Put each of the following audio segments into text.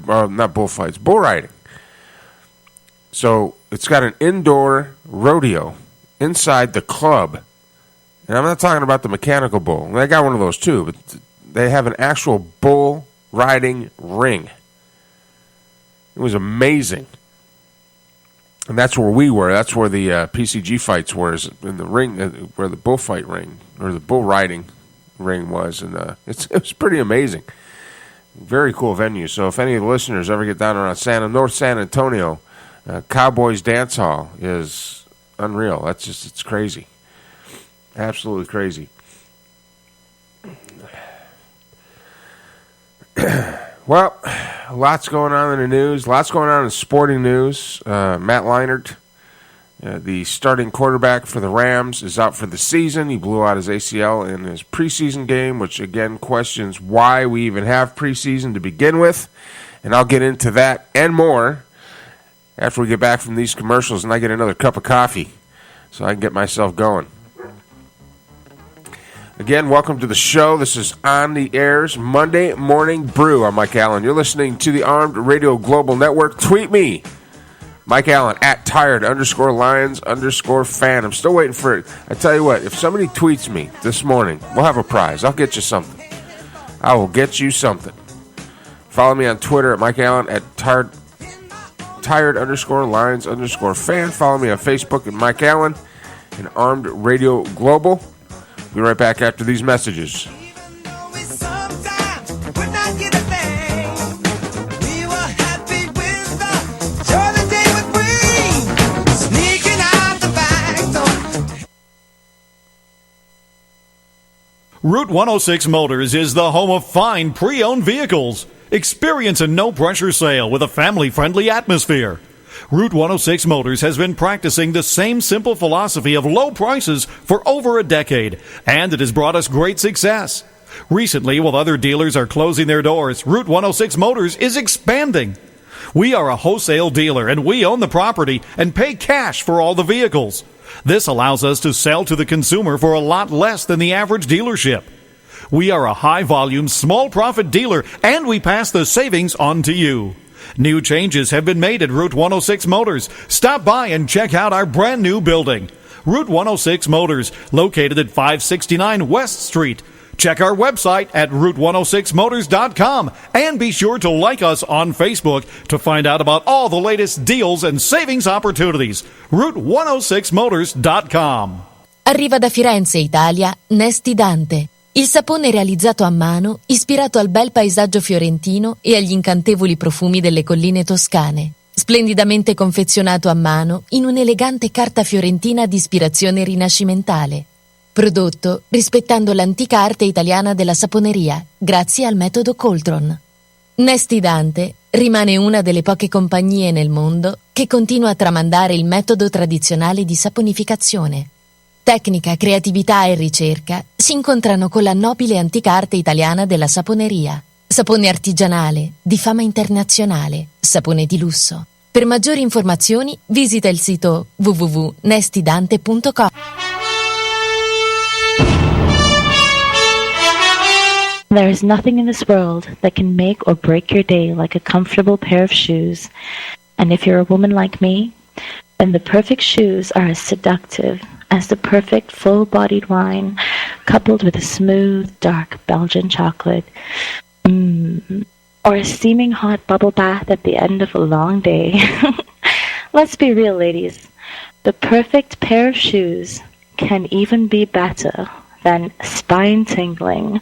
not bullfights, bull riding. So it's got an indoor rodeo inside the club. And I'm not talking about the mechanical bull. They got one of those too, but they have an actual bull riding ring. It was amazing. And that's where we were. That's where the PCG fights were, in the ring, where the bullfight ring, or the bull riding ring was. And it was pretty amazing. Very cool venue. So if any of the listeners ever get down around North San Antonio, Cowboys Dance Hall is unreal. It's crazy. Absolutely crazy. Well, lots going on in the news. Lots going on in sporting news. Matt Leinart, the starting quarterback for the Rams, is out for the season. He blew out his ACL in his preseason game, which, again, questions why we even have preseason to begin with. And I'll get into that and more after we get back from these commercials and I get another cup of coffee so I can get myself going. Again, welcome to the show. This is On the Air's Monday Morning Brew. I'm Mike Allen. You're listening to the Armed Radio Global Network. Tweet me, Mike Allen, at tired_lions_fan. I'm still waiting for it. I tell you what, if somebody tweets me this morning, we'll have a prize. I'll get you something. I will get you something. Follow me on Twitter at Mike Allen, at tired_lions_fan. Follow me on Facebook at Mike Allen and Armed Radio Global. Be right back after these messages. Route 106 Motors is the home of fine pre-owned vehicles. Experience a no-pressure sale with a family-friendly atmosphere. Route 106 Motors has been practicing the same simple philosophy of low prices for over a decade, and it has brought us great success. Recently, while other dealers are closing their doors, Route 106 Motors is expanding. We are a wholesale dealer, and we own the property and pay cash for all the vehicles. This allows us to sell to the consumer for a lot less than the average dealership. We are a high-volume, small-profit dealer, and we pass the savings on to you. New changes have been made at Route 106 Motors. Stop by and check out our brand new building. Route 106 Motors, located at 569 West Street. Check our website at route106motors.com and be sure to like us on Facebook to find out about all the latest deals and savings opportunities. route106motors.com. Arriva da Firenze, Italia, Nesti Dante. Il sapone realizzato a mano, ispirato al bel paesaggio fiorentino e agli incantevoli profumi delle colline toscane. Splendidamente confezionato a mano in un'elegante carta fiorentina di ispirazione rinascimentale. Prodotto rispettando l'antica arte italiana della saponeria, grazie al metodo Coltron. Nesti Dante rimane una delle poche compagnie nel mondo che continua a tramandare il metodo tradizionale di saponificazione. Tecnica, creatività e ricerca si incontrano con la nobile antica arte italiana della saponeria. Sapone artigianale, di fama internazionale, sapone di lusso. Per maggiori informazioni visita il sito www.nestidante.com. There is nothing in this world that can make or break your day like a comfortable pair of shoes. And if you're a woman like me, then the perfect shoes are as seductive as the perfect full-bodied wine coupled with a smooth, dark Belgian chocolate. Or a steaming hot bubble bath at the end of a long day. Let's be real, ladies. The perfect pair of shoes can even be better than spine-tingling,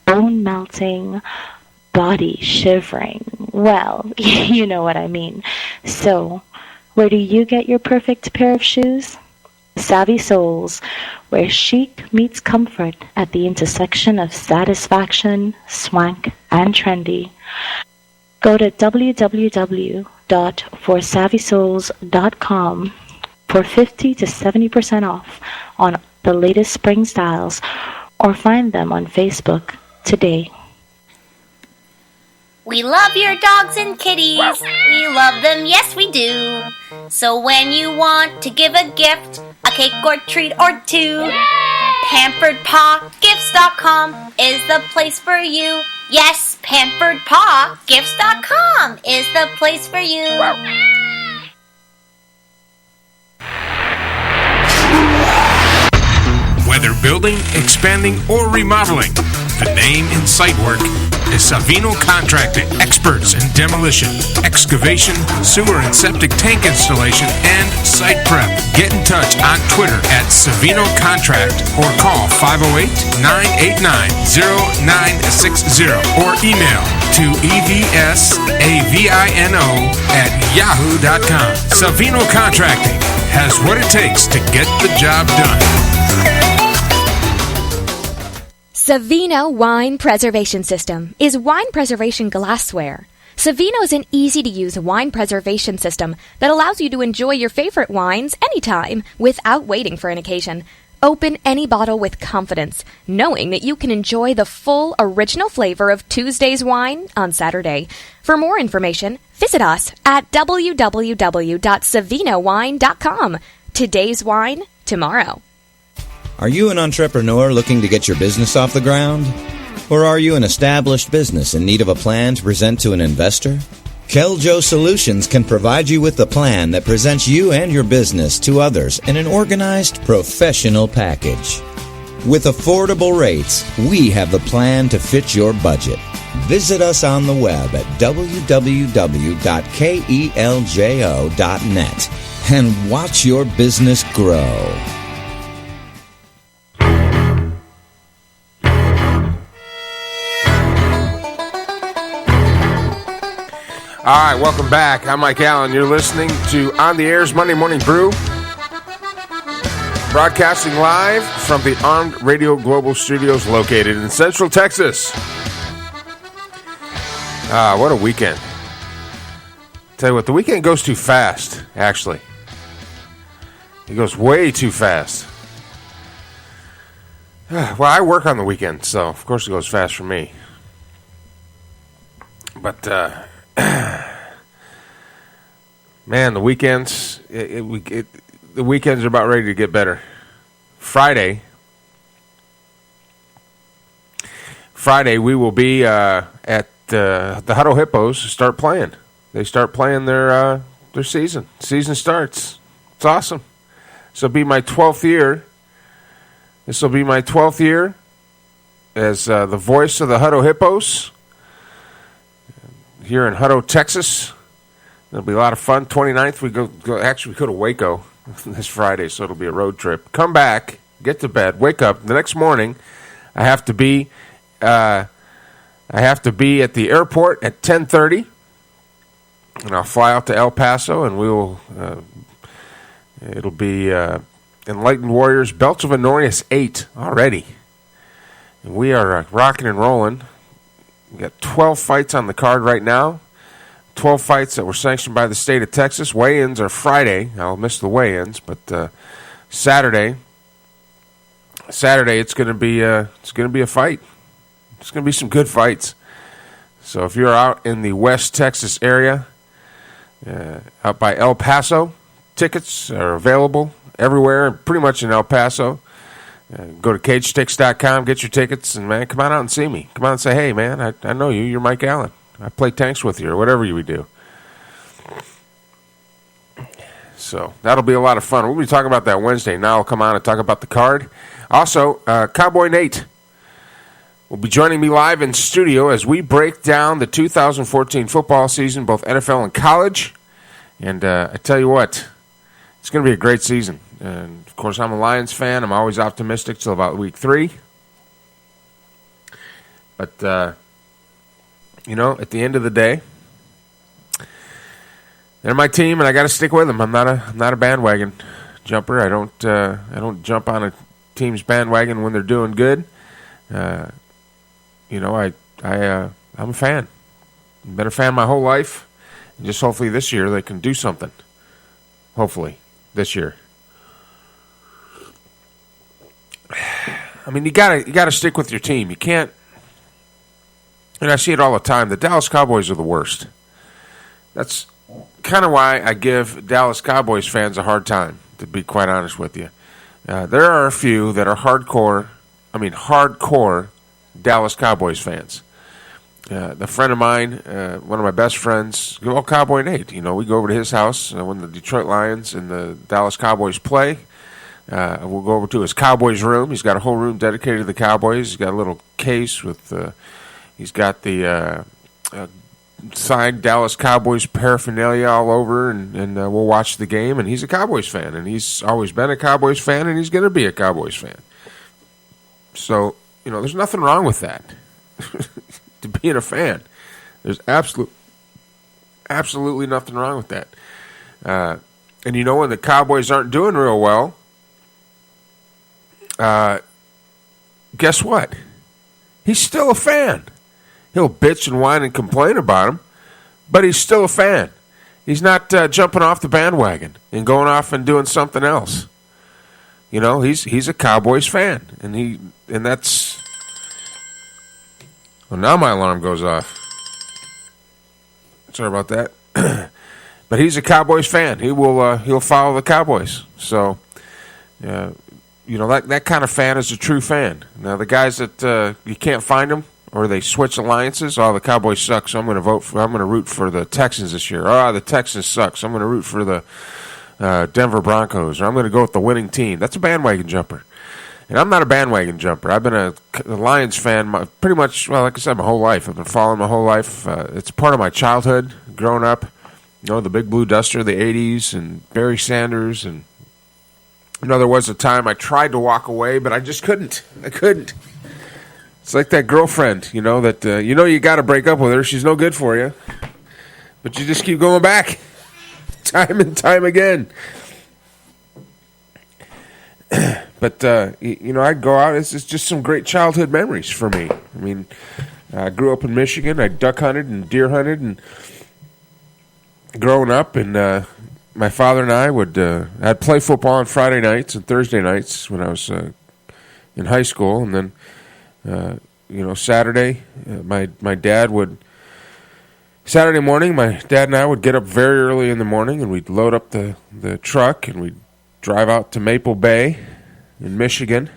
bone-melting, body-shivering. Well, you know what I mean. So, where do you get your perfect pair of shoes? Savvy Souls, where chic meets comfort at the intersection of satisfaction, swank, and trendy. Go to www.forsavvysouls.com for 50 to 70% off on the latest spring styles, or find them on Facebook today. We love your dogs and kitties. We love them, yes we do. So when you want to give a gift, a cake or treat or two, PamperedPawGifts.com is the place for you. Yes, PanfordPawGifts.com is the place for you. Whether building, expanding, or remodeling, the name in site work is Savino Contracting. Experts in demolition, excavation, sewer and septic tank installation, and site prep. Get in touch on Twitter at Savino Contract or call 508-989-0960 or email to evsavino@yahoo.com. Savino Contracting has what it takes to get the job done. Savino Wine Preservation System is wine preservation glassware. Savino is an easy-to-use wine preservation system that allows you to enjoy your favorite wines anytime without waiting for an occasion. Open any bottle with confidence, knowing that you can enjoy the full original flavor of Tuesday's wine on Saturday. For more information, visit us at www.savinowine.com. Today's wine, tomorrow. Are you an entrepreneur looking to get your business off the ground? Or are you an established business in need of a plan to present to an investor? Keljo Solutions can provide you with the plan that presents you and your business to others in an organized, professional package. With affordable rates, we have the plan to fit your budget. Visit us on the web at www.keljo.net and watch your business grow. All right, welcome back. I'm Mike Allen. You're listening to On the Air's Monday Morning Brew, broadcasting live from the Armed Radio Global Studios located in Central Texas. What a weekend. Tell you what, the weekend goes too fast, actually. It goes way too fast. Well, I work on the weekend, so of course it goes fast for me. But, man, the weekends, the weekends are about ready to get better. Friday, we will be at the Huddle Hippos. Start playing. They start playing their season. Season starts. It's awesome. This will be my 12th year. This will be my 12th year as the voice of the Huddle Hippos here in Hutto, Texas. It'll be a lot of fun. 29th, we go to Waco this Friday, so it'll be a road trip. Come back, get to bed, wake up. The next morning, I have to be at the airport at 10:30, and I'll fly out to El Paso, and we will. It'll be Enlightened Warriors Belts of Honorius 8 already, and we are rocking and rolling. We got 12 fights on the card right now. 12 fights that were sanctioned by the state of Texas. Weigh-ins are Friday. I'll miss the weigh-ins, but Saturday it's going to be a fight. It's going to be some good fights. So if you're out in the West Texas area, out by El Paso, tickets are available everywhere, pretty much in El Paso. Go to CageSticks.com, get your tickets, and, man, come on out and see me. Come on and say, hey, man, I know you. You're Mike Allen. I play tanks with you or whatever you would do. So that'll be a lot of fun. We'll be talking about that Wednesday. Now I'll come on and talk about the card. Also, Cowboy Nate will be joining me live in studio as we break down the 2014 football season, both NFL and college. And I tell you what, it's going to be a great season. And, of course, I'm a Lions fan. I'm always optimistic till about week 3. But, at the end of the day, they're my team, and I got to stick with them. I'm not a bandwagon jumper. I don't jump on a team's bandwagon when they're doing good. I'm a fan. I've been a fan my whole life. And just hopefully this year they can do something. Hopefully this year. I mean, you gotta stick with your team. You can't. And I see it all the time. The Dallas Cowboys are the worst. That's kind of why I give Dallas Cowboys fans a hard time, to be quite honest with you. There are a few that are hardcore Dallas Cowboys fans. The friend of mine, one of my best friends, Cowboy Nate. We go over to his house when the Detroit Lions and the Dallas Cowboys play. We'll go over to his Cowboys room. He's got a whole room dedicated to the Cowboys. He's got a little case with, he's got the signed Dallas Cowboys paraphernalia all over, and we'll watch the game. And he's a Cowboys fan, and he's always been a Cowboys fan, and he's going to be a Cowboys fan. So, there's nothing wrong with that. To being a fan, there's absolutely nothing wrong with that. And when the Cowboys aren't doing real well, guess what? He's still a fan. He'll bitch and whine and complain about him, but he's still a fan. He's not jumping off the bandwagon and going off and doing something else. He's a Cowboys fan, and that's. Well, now my alarm goes off. Sorry about that. But he's a Cowboys fan. He'll follow the Cowboys. So, that kind of fan is a true fan. Now, the guys that you can't find them or they switch alliances. The Cowboys suck, so I'm going to root for the Texans this year. The Texans suck, so I'm going to root for the Denver Broncos, or I'm going to go with the winning team. That's a bandwagon jumper. And I'm not a bandwagon jumper. I've been a Lions fan pretty much, like I said, my whole life. I've been following my whole life. It's part of my childhood growing up. The Big Blue Duster, the 80s, and Barry Sanders. And, there was a time I tried to walk away, but I just couldn't. I couldn't. It's like that girlfriend, that you got to break up with her. She's no good for you. But you just keep going back time and time again. But, I'd go out. It's just some great childhood memories for me. I mean, I grew up in Michigan. I duck hunted and deer hunted and growing up. And my father and I I'd play football on Friday nights and Thursday nights when I was in high school. And then, Saturday, Saturday morning, my dad and I would get up very early in the morning and we'd load up the truck and we'd drive out to Maple Bay in Michigan,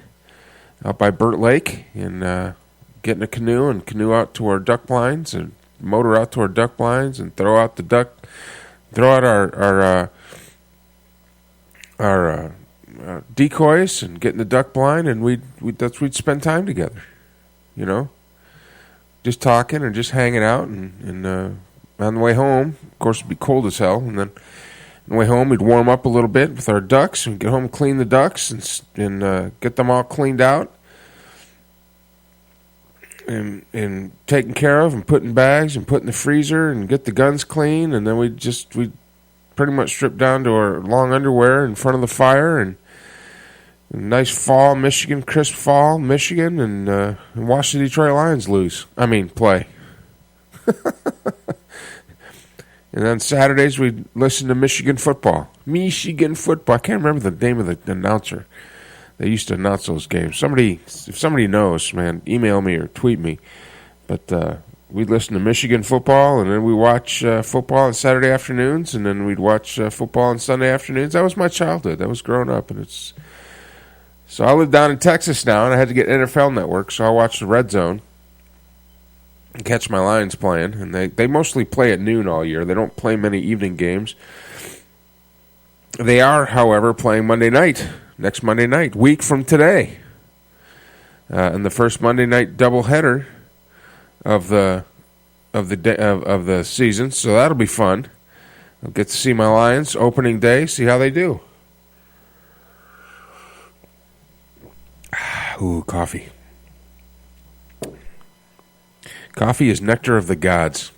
out by Burt Lake, and get in a canoe and canoe out to our duck blinds and motor out to our duck blinds and throw out our decoys and get in the duck blind, and we'd spend time together, just talking and just hanging out, and on the way home, of course, it'd be cold as hell, and then on the way home, we'd warm up a little bit with our ducks. We'd get home and clean the ducks and get them all cleaned out and taken care of and put in bags and put in the freezer and get the guns clean. And then we'd pretty much strip down to our long underwear in front of the fire and nice fall Michigan, crisp fall Michigan, and watch the Detroit Lions play. And then Saturdays, we'd listen to Michigan football. Michigan football. I can't remember the name of the announcer that used to announce those games. If somebody knows, man, email me or tweet me. But we'd listen to Michigan football, and then we watch football on Saturday afternoons, and then we'd watch football on Sunday afternoons. That was my childhood. That was growing up. So I live down in Texas now, and I had to get NFL Network, so I watched the Red Zone. Catch my Lions playing, and they mostly play at noon all year. They don't play many evening games. They are, however, playing next Monday night, week from today, in the first Monday night doubleheader of the season. So that'll be fun. I'll get to see my Lions opening day, see how they do. Ooh, coffee. Coffee is nectar of the gods.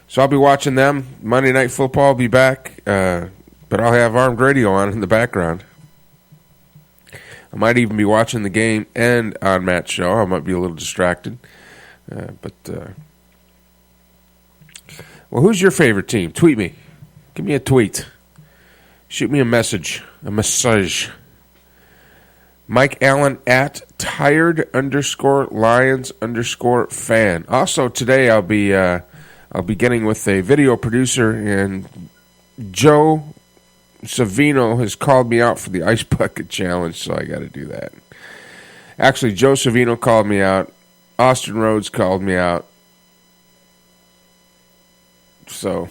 So I'll be watching them. Monday Night Football will be back, but I'll have Armed Radio on in the background. I might even be watching the game and on Matt's show. I might be a little distracted. Well, who's your favorite team? Tweet me. Give me a tweet. Shoot me a message. Mike Allen at tired_Lions_fan. Also today I'll be getting with a video producer, and Joe Savino has called me out for the Ice Bucket Challenge, so I got to do that. Actually, Joe Savino called me out. Austin Rhodes called me out. So